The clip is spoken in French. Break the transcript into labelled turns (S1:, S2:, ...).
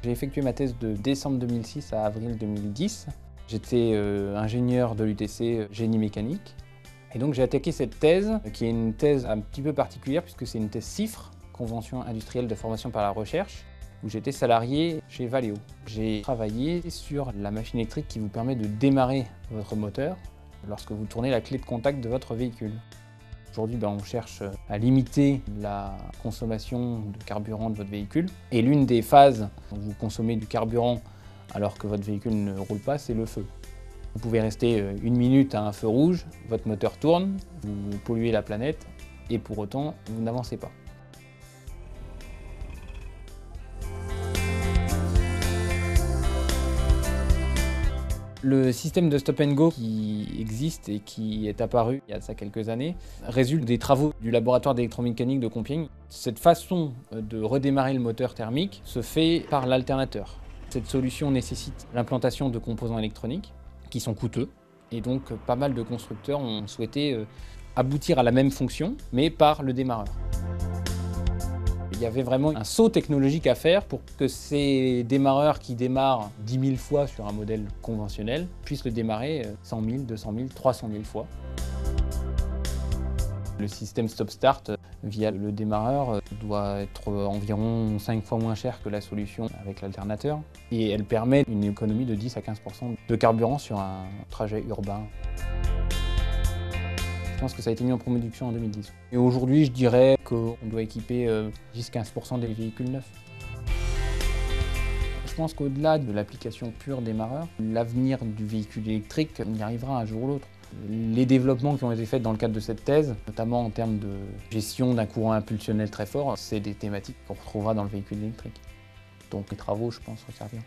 S1: J'ai effectué ma thèse de décembre 2006 à avril 2010. J'étais ingénieur de l'UTC génie mécanique. Et donc j'ai attaqué cette thèse, qui est une thèse un petit peu particulière puisque c'est une thèse CIFRE, Convention industrielle de formation par la recherche, où j'étais salarié chez Valeo. J'ai travaillé sur la machine électrique qui vous permet de démarrer votre moteur lorsque vous tournez la clé de contact de votre véhicule. Aujourd'hui, on cherche à limiter la consommation de carburant de votre véhicule. Et l'une des phases où vous consommez du carburant alors que votre véhicule ne roule pas, c'est le feu. Vous pouvez rester 1 minute à un feu rouge, votre moteur tourne, vous polluez la planète et pour autant, vous n'avancez pas. Le système de stop and go qui existe et qui est apparu il y a ça quelques années résulte des travaux du laboratoire d'électromécanique de Compiègne. Cette façon de redémarrer le moteur thermique se fait par l'alternateur. Cette solution nécessite l'implantation de composants électroniques qui sont coûteux et donc pas mal de constructeurs ont souhaité aboutir à la même fonction mais par le démarreur. Il y avait vraiment un saut technologique à faire pour que ces démarreurs qui démarrent 10 000 fois sur un modèle conventionnel puissent le démarrer 100 000, 200 000, 300 000 fois. Le système stop-start via le démarreur doit être environ 5 fois moins cher que la solution avec l'alternateur et elle permet une économie de 10 à 15% de carburant sur un trajet urbain. Je pense que ça a été mis en production en 2010. Et aujourd'hui, je dirais qu'on doit équiper 10-15% des véhicules neufs. Je pense qu'au-delà de l'application pure démarreur, l'avenir du véhicule électrique y arrivera un jour ou l'autre. Les développements qui ont été faits dans le cadre de cette thèse, notamment en termes de gestion d'un courant impulsionnel très fort, c'est des thématiques qu'on retrouvera dans le véhicule électrique. Donc les travaux, je pense, serviront.